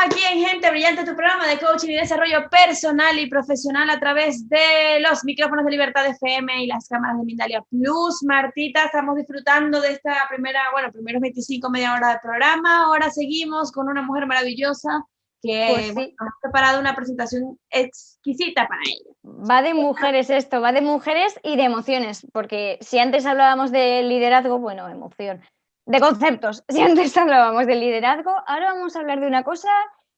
aquí en Gente Brillante, tu programa de coaching y desarrollo personal y profesional a través de los micrófonos de Libertad FM y las cámaras de Mindalia Plus. Martita, estamos disfrutando de esta primeros 25, media hora de programa. Ahora seguimos con una mujer maravillosa que pues sí, hemos preparado una presentación exquisita para ella. Va de mujeres esto, va de mujeres y de emociones, porque si antes hablábamos de liderazgo, bueno, emoción, de conceptos, si antes hablábamos de liderazgo, ahora vamos a hablar de una cosa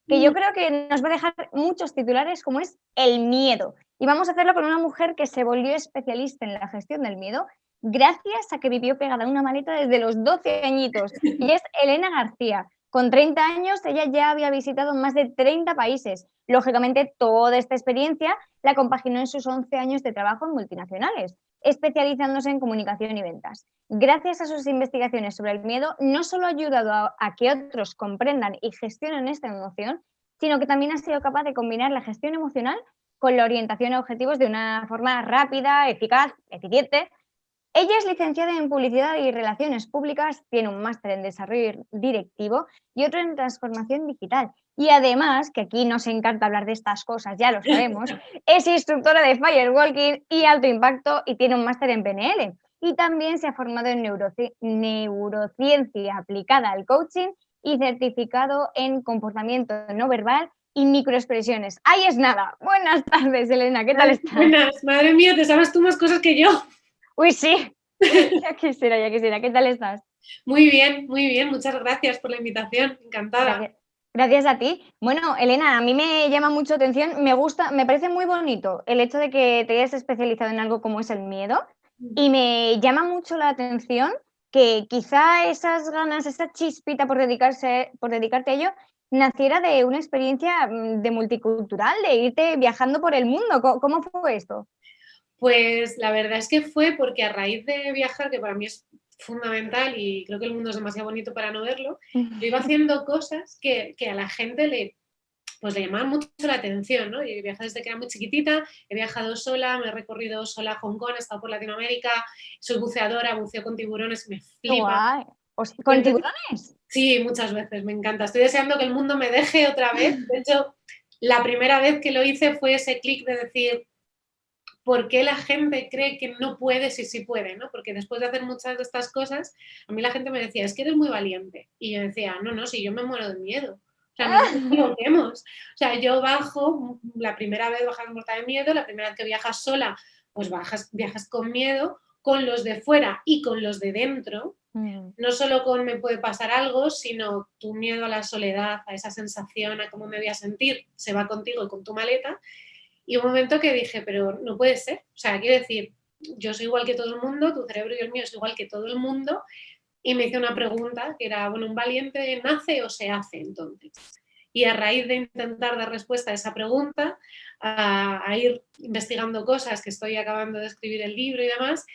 que yo creo que nos va a dejar muchos titulares, como es el miedo. Y vamos a hacerlo con una mujer que se volvió especialista en la gestión del miedo gracias a que vivió pegada a una maleta desde los 12 añitos. Y es Elena García. Con 30 años, ella ya había visitado más de 30 países. Lógicamente, toda esta experiencia la compaginó en sus 11 años de trabajo en multinacionales, especializándose en comunicación y ventas. Gracias a sus investigaciones sobre el miedo, no solo ha ayudado a que otros comprendan y gestionen esta emoción, sino que también ha sido capaz de combinar la gestión emocional con la orientación a objetivos de una forma rápida, eficaz, eficiente. Ella es licenciada en Publicidad y Relaciones Públicas, tiene un máster en Desarrollo Directivo y otro en Transformación Digital. Y además, que aquí nos encanta hablar de estas cosas, ya lo sabemos, es instructora de Firewalking y Alto Impacto y tiene un máster en PNL. Y también se ha formado en neurociencia aplicada al coaching y certificado en comportamiento no verbal y microexpresiones. Ahí es nada. Buenas tardes, Elena, ¿qué tal estás? Buenas, madre mía, te sabes tú más cosas que yo. Uy, sí, ya quisiera. ¿Qué tal estás? Muy bien, muchas gracias por la invitación, encantada. Gracias a ti. Bueno, Elena, a mí me llama mucho atención, me parece muy bonito el hecho de que te hayas especializado en algo como es el miedo y me llama mucho la atención que quizá esas ganas, esa chispita por dedicarte a ello, naciera de una experiencia de multicultural, de irte viajando por el mundo. ¿Cómo fue esto? Pues la verdad es que fue porque a raíz de viajar, que para mí es fundamental y creo que el mundo es demasiado bonito para no verlo, yo iba haciendo cosas que a la gente le llamaban mucho la atención, ¿no? Yo he viajado desde que era muy chiquitita, he viajado sola, me he recorrido sola Hong Kong, he estado por Latinoamérica, soy buceadora, buceo con tiburones, me flipa. ¿Con tiburones? Sí, muchas veces, me encanta. Estoy deseando que el mundo me deje otra vez. De hecho, la primera vez que lo hice fue ese clic de decir, ¿por qué la gente cree que no puede si sí puede? ¿No? Porque después de hacer muchas de estas cosas, a mí la gente me decía, es que eres muy valiente. Y yo decía, no, si yo me muero de miedo. O sea, no nos equivoquemos. O sea, yo bajo, la primera vez bajas muerta de miedo, la primera vez que viajas sola, pues viajas con miedo, con los de fuera y con los de dentro. No solo con me puede pasar algo, sino tu miedo a la soledad, a esa sensación, a cómo me voy a sentir, se va contigo y con tu maleta. Y un momento que dije, pero no puede ser. O sea, quiero decir, yo soy igual que todo el mundo, tu cerebro y el mío es igual que todo el mundo. Y me hice una pregunta que era, bueno, ¿un valiente nace o se hace entonces? Y a raíz de intentar dar respuesta a esa pregunta, a ir investigando cosas que estoy acabando de escribir el libro y demás,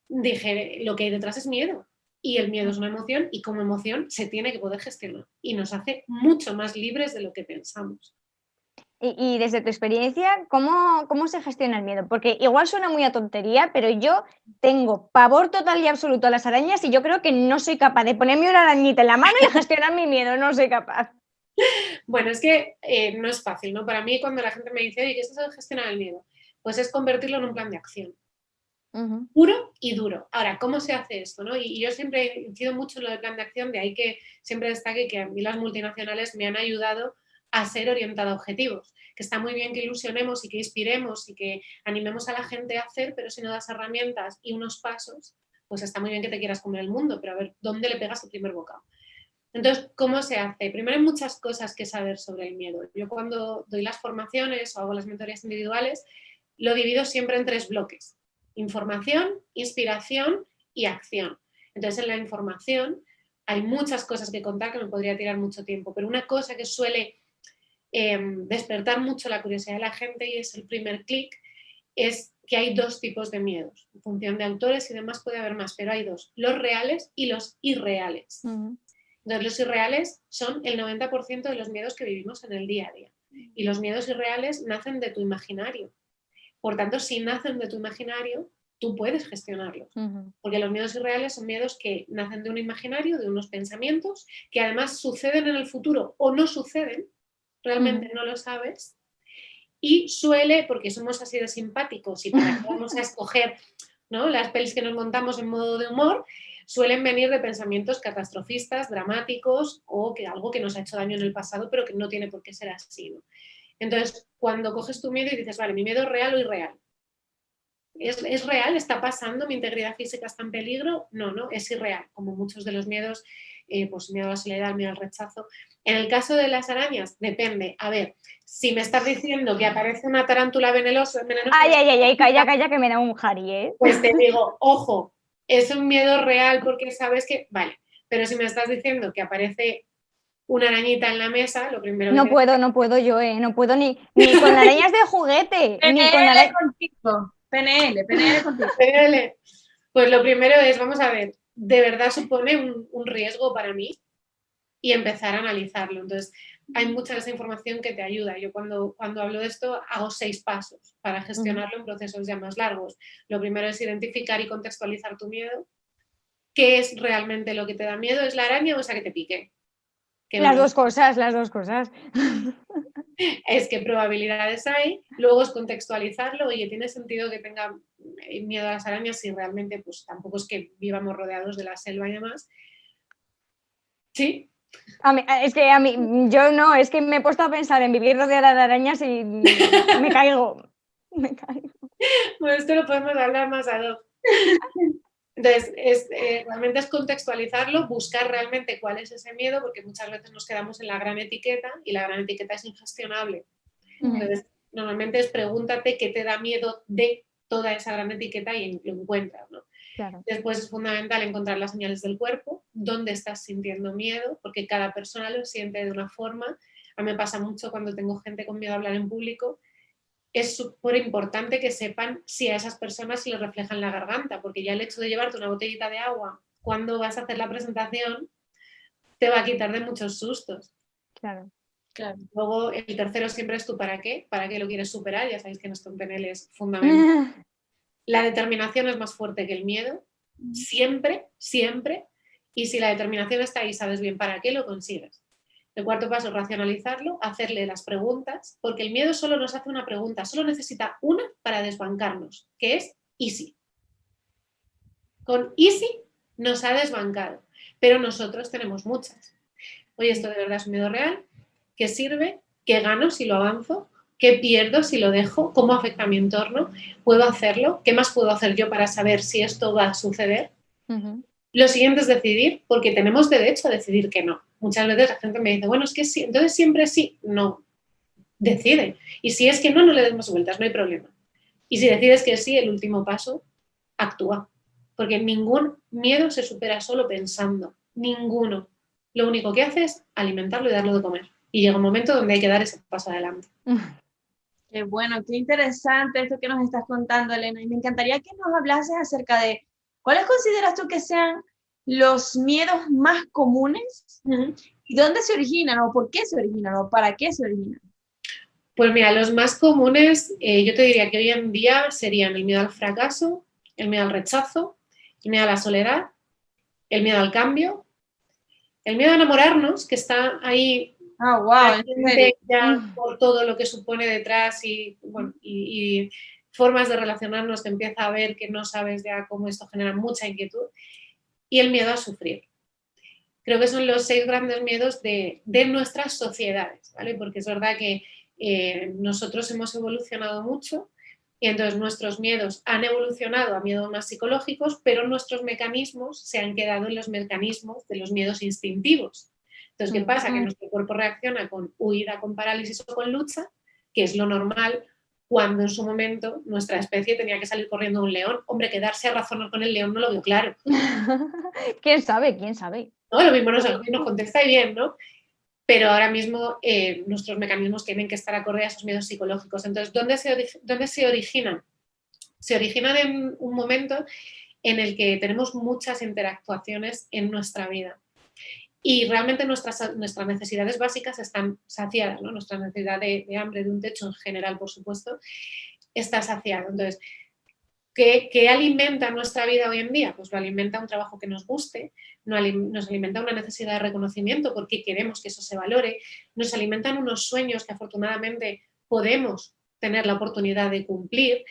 dije, lo que hay detrás es miedo. Y el miedo es una emoción y como emoción se tiene que poder gestionar. Y nos hace mucho más libres de lo que pensamos. Y desde tu experiencia, ¿cómo se gestiona el miedo? Porque igual suena muy a tontería, pero yo tengo pavor total y absoluto a las arañas y yo creo que no soy capaz de ponerme una arañita en la mano y gestionar mi miedo, no soy capaz. Bueno, es que no es fácil, ¿no? Para mí, cuando la gente me dice, oye, ¿qué estás gestionando el miedo? Pues es convertirlo en un plan de acción. Puro y duro. Ahora, ¿cómo se hace esto? ¿No? Y yo siempre incido mucho en lo del plan de acción, de ahí que siempre destaque que a mí las multinacionales me han ayudado a ser orientada a objetivos, que está muy bien que ilusionemos y que inspiremos y que animemos a la gente a hacer, pero si no das herramientas y unos pasos, pues está muy bien que te quieras comer el mundo, pero a ver, ¿dónde le pegas el primer bocado? Entonces, ¿cómo se hace? Primero hay muchas cosas que saber sobre el miedo. Yo cuando doy las formaciones o hago las mentorías individuales, lo divido siempre en 3 bloques. Información, inspiración y acción. Entonces, en la información hay muchas cosas que contar que me podría tirar mucho tiempo, pero una cosa que suele despertar mucho la curiosidad de la gente y es el primer clic, es que hay 2 tipos de miedos. En función de autores y demás puede haber más, pero hay 2, los reales y los irreales. Entonces, los irreales son el 90% de los miedos que vivimos en el día a día. Y los miedos irreales nacen de tu imaginario. Por tanto, si nacen de tu imaginario, tú puedes gestionarlos. Porque los miedos irreales son miedos que nacen de un imaginario, de unos pensamientos, que además suceden en el futuro o no suceden, realmente no lo sabes. Y suele, porque somos así de simpáticos y para que vamos a escoger, ¿no?, las pelis que nos montamos en modo de humor, suelen venir de pensamientos catastrofistas, dramáticos o que algo que nos ha hecho daño en el pasado, pero que no tiene por qué ser así, ¿no? Entonces, cuando coges tu miedo y dices, vale, ¿mi miedo es real o irreal? ¿Es real? ¿Está pasando? ¿Mi integridad física está en peligro? No, es irreal, como muchos de los miedos, pues miedo a la soledad, miedo al rechazo. En el caso de las arañas, depende. A ver, si me estás diciendo que aparece una tarántula venenosa... Ay, calla, que me da un jari, ¿eh? Pues te digo, ojo, es un miedo real porque sabes que... Vale, pero si me estás diciendo que aparece una arañita en la mesa, lo primero que... No puedo yo, no puedo ni con arañas de juguete, ni con arañas... contigo. PNL contigo. PNL. Pues lo primero es, vamos a ver, ¿de verdad supone un riesgo para mí? Y empezar a analizarlo. Entonces, hay mucha de esa información que te ayuda. Yo cuando hablo de esto hago 6 pasos para gestionarlo en procesos ya más largos. Lo primero es identificar y contextualizar tu miedo. ¿Qué es realmente lo que te da miedo? ¿Es la araña o esa que te pique? Las dos cosas. Es que probabilidades hay, luego es contextualizarlo. Oye, ¿tiene sentido que tenga miedo a las arañas si realmente pues tampoco es que vivamos rodeados de la selva y demás? Sí. Es que es que me he puesto a pensar en vivir rodeada de arañas y me caigo. Bueno, esto lo podemos hablar más a dos. Entonces, realmente es contextualizarlo, buscar realmente cuál es ese miedo, porque muchas veces nos quedamos en la gran etiqueta y la gran etiqueta es ingestionable. Entonces, normalmente es pregúntate qué te da miedo de toda esa gran etiqueta y lo encuentras, ¿no? Claro. Después es fundamental encontrar las señales del cuerpo, dónde estás sintiendo miedo, porque cada persona lo siente de una forma. A mí me pasa mucho cuando tengo gente con miedo a hablar en público. Es súper importante que sepan si a esas personas se les refleja en la garganta, porque ya el hecho de llevarte una botellita de agua cuando vas a hacer la presentación te va a quitar de muchos sustos. Claro. Luego, el tercero siempre es tu para qué lo quieres superar. Ya sabéis que esto en PNL es fundamental. La determinación es más fuerte que el miedo, siempre. Y si la determinación está ahí, sabes bien para qué, lo consigues. El cuarto paso es racionalizarlo, hacerle las preguntas, porque el miedo solo nos hace una pregunta, solo necesita una para desbancarnos, que es ¿y si? Con ¿y si? Nos ha desbancado, pero nosotros tenemos muchas. Oye, esto de verdad es un miedo real, ¿qué sirve? ¿Qué gano si lo avanzo? ¿Qué pierdo si lo dejo? ¿Cómo afecta a mi entorno? ¿Puedo hacerlo? ¿Qué más puedo hacer yo para saber si esto va a suceder? Lo siguiente es decidir, porque tenemos derecho a decidir que no. Muchas veces la gente me dice, bueno, es que sí, entonces siempre sí. No, decide. Y si es que no le des más vueltas, no hay problema. Y si decides que sí, el último paso, actúa. Porque ningún miedo se supera solo pensando. Ninguno. Lo único que hace es alimentarlo y darlo de comer. Y llega un momento donde hay que dar ese paso adelante. Qué bueno, qué interesante esto que nos estás contando, Elena. Y me encantaría que nos hablases acerca de cuáles consideras tú que sean los miedos más comunes y dónde se originan o por qué se originan o para qué se originan. Pues mira, los más comunes, yo te diría que hoy en día serían el miedo al fracaso, el miedo al rechazo, el miedo a la soledad, el miedo al cambio, el miedo a enamorarnos, que está ahí ya por todo lo que supone detrás y formas de relacionarnos que empieza a ver que no sabes ya cómo esto genera mucha inquietud, y el miedo a sufrir. Creo que son los 6 grandes miedos de nuestras sociedades, ¿vale? Porque es verdad que nosotros hemos evolucionado mucho y entonces nuestros miedos han evolucionado a miedos más psicológicos, pero nuestros mecanismos se han quedado en los mecanismos de los miedos instintivos. Entonces, ¿qué pasa? Que nuestro cuerpo reacciona con huida, con parálisis o con lucha, que es lo normal cuando en su momento nuestra especie tenía que salir corriendo un león. Hombre, quedarse a razonar con el león no lo veo claro. ¿Quién sabe? ¿No? Lo mismo nos contesta y bien, ¿no? Pero ahora mismo nuestros mecanismos tienen que estar acorde a esos miedos psicológicos. Entonces, ¿dónde se originan? Se originan en un momento en el que tenemos muchas interactuaciones en nuestra vida y realmente nuestras necesidades básicas están saciadas, ¿no? Nuestra necesidad de hambre, de un techo en general, por supuesto, está saciada. Entonces, ¿Qué alimenta nuestra vida hoy en día? Pues lo alimenta un trabajo que nos guste, nos alimenta una necesidad de reconocimiento porque queremos que eso se valore, nos alimentan unos sueños que afortunadamente podemos tener la oportunidad de cumplir,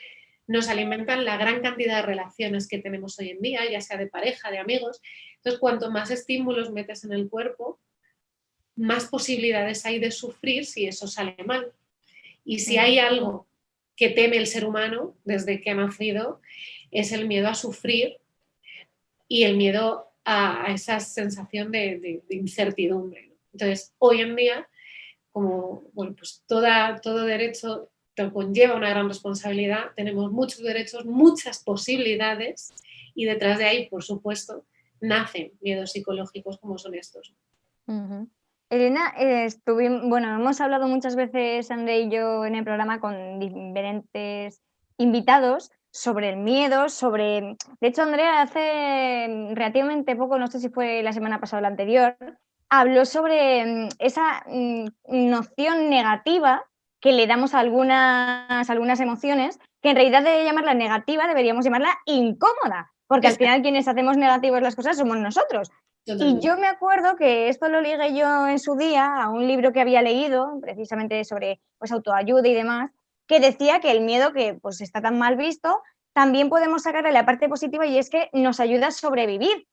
nos alimentan la gran cantidad de relaciones que tenemos hoy en día, ya sea de pareja, de amigos. Entonces, cuanto más estímulos metes en el cuerpo, más posibilidades hay de sufrir si eso sale mal. Y si hay algo que teme el ser humano desde que ha nacido, es el miedo a sufrir y el miedo a esa sensación de incertidumbre, ¿no? Entonces, hoy en día, como bueno, pues todo derecho te conlleva una gran responsabilidad, tenemos muchos derechos, muchas posibilidades y detrás de ahí, por supuesto, nacen miedos psicológicos como son estos. Uh-huh. Elena, hemos hablado muchas veces, André y yo, en el programa con diferentes invitados sobre el miedo, de hecho, Andrea hace relativamente poco, no sé si fue la semana pasada o la anterior, habló sobre esa noción negativa que le damos a algunas emociones, que en realidad de llamarla negativa deberíamos llamarla incómoda, porque al final quienes hacemos negativas las cosas somos nosotros. Y yo me acuerdo que esto lo ligué yo en su día a un libro que había leído, precisamente sobre pues, autoayuda y demás, que decía que el miedo, que pues, está tan mal visto, también podemos sacarle la parte positiva y es que nos ayuda a sobrevivir.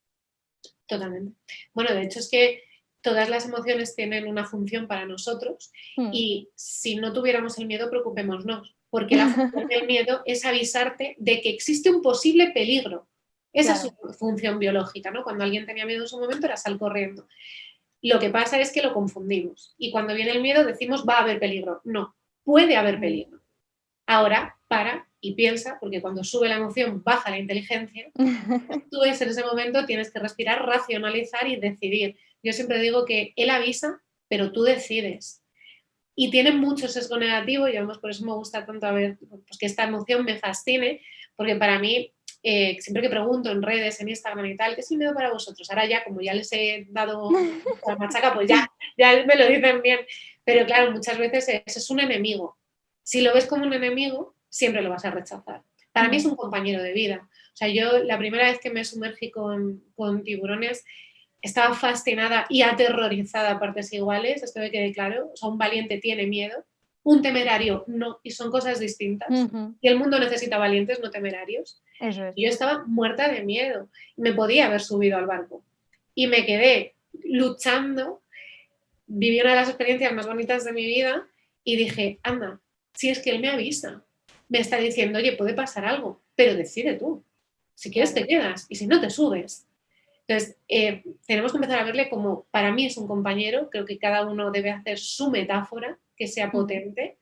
Totalmente. Bueno, de hecho es que todas las emociones tienen una función para nosotros y si no tuviéramos el miedo, preocupémonos, porque la función del miedo es avisarte de que existe un posible peligro. Esa es su función biológica, ¿no? Cuando alguien tenía miedo en su momento era sal corriendo. Lo que pasa es que lo confundimos y cuando viene el miedo decimos va a haber peligro. No, puede haber peligro. Ahora para y piensa, porque cuando sube la emoción baja la inteligencia. Tú en ese momento tienes que respirar, racionalizar y decidir. Yo siempre digo que él avisa, pero tú decides. Y tiene mucho sesgo negativo y además por eso me gusta tanto pues que esta emoción me fascine, porque para mí, siempre que pregunto en redes, en Instagram y tal, ¿qué es el miedo para vosotros? Ahora ya, como ya les he dado la machaca, pues ya me lo dicen bien. Pero claro, muchas veces es un enemigo. Si lo ves como un enemigo, siempre lo vas a rechazar. Para mí es un compañero de vida. O sea, yo la primera vez que me sumergí con tiburones estaba fascinada y aterrorizada a partes iguales, esto me quede claro. O sea, un valiente tiene miedo, un temerario no, y son cosas distintas. Y el mundo necesita valientes, no temerarios. Eso es. Y yo estaba muerta de miedo. Me podía haber subido al barco. Y me quedé luchando, viví una de las experiencias más bonitas de mi vida y dije, anda, si es que él me avisa, me está diciendo, oye, puede pasar algo, pero decide tú. Si quieres te quedas y si no te subes. Entonces, tenemos que empezar a verle como, para mí es un compañero, creo que cada uno debe hacer su metáfora, que sea potente,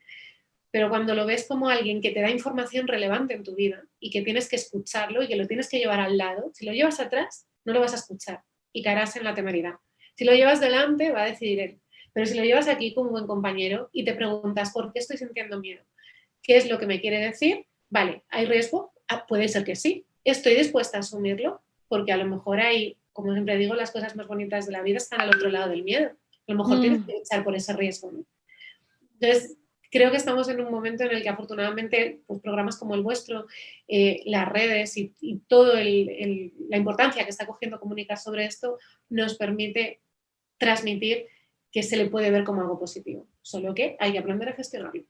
pero cuando lo ves como alguien que te da información relevante en tu vida y que tienes que escucharlo y que lo tienes que llevar al lado, si lo llevas atrás, no lo vas a escuchar y caerás en la temeridad. Si lo llevas delante, va a decidir él. Pero si lo llevas aquí como buen compañero y te preguntas, ¿por qué estoy sintiendo miedo? ¿Qué es lo que me quiere decir? Vale, ¿hay riesgo? Puede ser que sí. ¿Estoy dispuesta a asumirlo? Porque a lo mejor hay, como siempre digo, las cosas más bonitas de la vida están al otro lado del miedo. A lo mejor tienes que luchar por ese riesgo, ¿no? Entonces, creo que estamos en un momento en el que afortunadamente pues, programas como el vuestro, las redes y toda la importancia que está cogiendo comunicar sobre esto nos permite transmitir que se le puede ver como algo positivo, solo que hay que aprender a gestionarlo.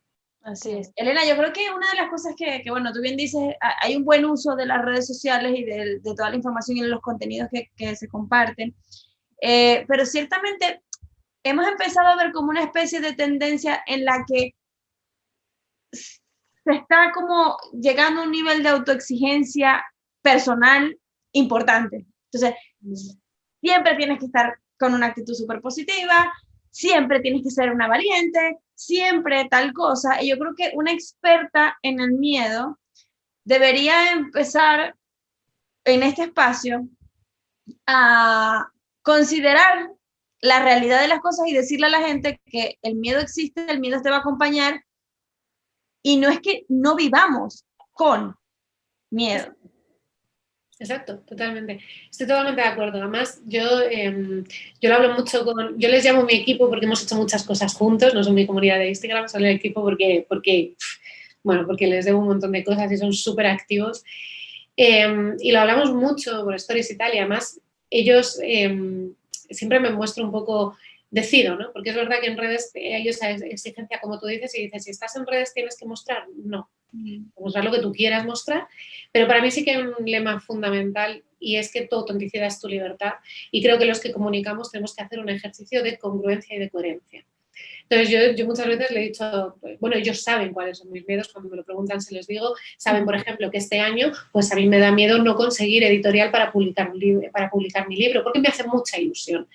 Así es. Elena, yo creo que una de las cosas que bueno, tú bien dices, hay un buen uso de las redes sociales y de toda la información y de los contenidos que se comparten, pero ciertamente hemos empezado a ver como una especie de tendencia en la que se está como llegando a un nivel de autoexigencia personal importante. Entonces, siempre tienes que estar con una actitud súper positiva, siempre tienes que ser una valiente, siempre tal cosa. Y yo creo que una experta en el miedo debería empezar en este espacio a considerar la realidad de las cosas y decirle a la gente que el miedo existe, el miedo te va a acompañar y no es que no vivamos con miedo. Exacto, totalmente. Estoy totalmente de acuerdo. Además, yo lo hablo mucho yo les llamo mi equipo porque hemos hecho muchas cosas juntos, no son mi comunidad de Instagram, son el equipo porque bueno, porque les debo un montón de cosas y son súper activos. Y lo hablamos mucho por Stories y tal, y además ellos siempre me muestran un poco, decido, ¿no? Porque es verdad que en redes hay esa exigencia, como tú dices, y dices, si estás en redes tienes que mostrar, no. Mostrar lo que tú quieras mostrar, pero para mí sí que hay un lema fundamental y es que tu autenticidad es tu libertad y creo que los que comunicamos tenemos que hacer un ejercicio de congruencia y de coherencia. Entonces yo muchas veces le he dicho, bueno, ellos saben cuáles son mis miedos, cuando me lo preguntan se les digo, saben por ejemplo que este año pues a mí me da miedo no conseguir editorial para publicar mi libro porque me hace mucha ilusión.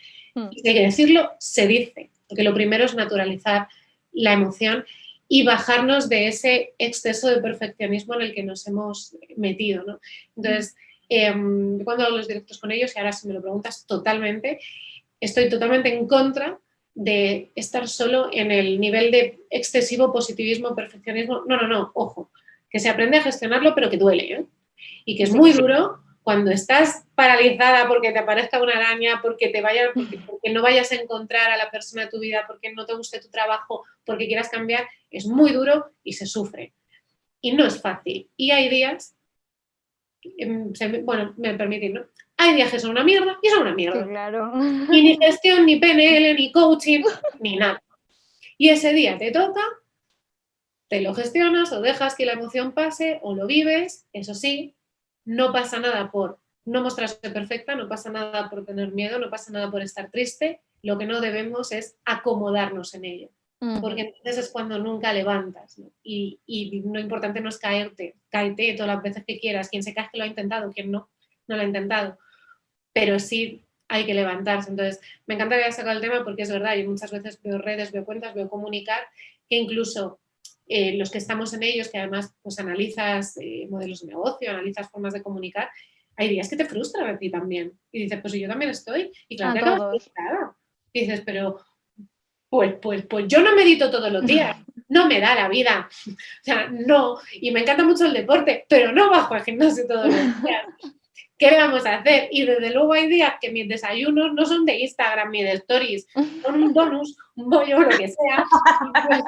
Y si hay que decirlo, se dice, porque lo primero es naturalizar la emoción y bajarnos de ese exceso de perfeccionismo en el que nos hemos metido, ¿no? Entonces, cuando hago los directos con ellos, y ahora si me lo preguntas totalmente, estoy totalmente en contra de estar solo en el nivel de excesivo positivismo, perfeccionismo. No, ojo, que se aprende a gestionarlo, pero que duele, ¿eh? Y que es muy duro cuando estás paralizada porque te aparezca una araña, porque no vayas a encontrar a la persona de tu vida, porque no te guste tu trabajo, porque quieras cambiar, es muy duro y se sufre. Y no es fácil. Y hay días, bueno, me permitís, ¿no? Hay días que son una mierda y son una mierda. Sí, claro. Y ni gestión, ni PNL, ni coaching, ni nada. Y ese día te toca, te lo gestionas o dejas que la emoción pase o lo vives, eso sí, no pasa nada por no mostrarse perfecta, no pasa nada por tener miedo, no pasa nada por estar triste, lo que no debemos es acomodarnos en ello, porque entonces es cuando nunca levantas, ¿no? Y lo importante no es cáete todas las veces que quieras, quien se cae que lo ha intentado, quien no lo ha intentado, pero sí hay que levantarse. Entonces, me encanta que hayas sacado el tema porque es verdad, yo muchas veces veo redes, veo cuentas, veo comunicar, que incluso los que estamos en ellos, que además pues analizas modelos de negocio, analizas formas de comunicar, hay días que te frustran a ti también. Y dices, pues yo también estoy. Y claro, A te acabas todos. frustrada. Y dices, pero pues yo no medito todos los días. No me da la vida. O sea, no. Y me encanta mucho el deporte, pero no bajo al gimnasio todos los días. ¿Qué le vamos a hacer? Y desde luego hay días que mis desayunos no son de Instagram ni de Stories, son un donus, un bollo, lo que sea,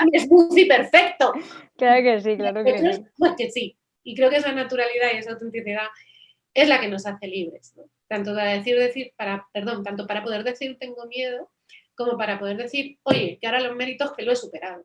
un smoothie perfecto. Claro que sí, claro que sí. Pues que sí. Y creo que esa naturalidad y esa autenticidad es la que nos hace libres, ¿no? Tanto para poder decir tengo miedo, como para poder decir, oye, que ahora los méritos que lo he superado.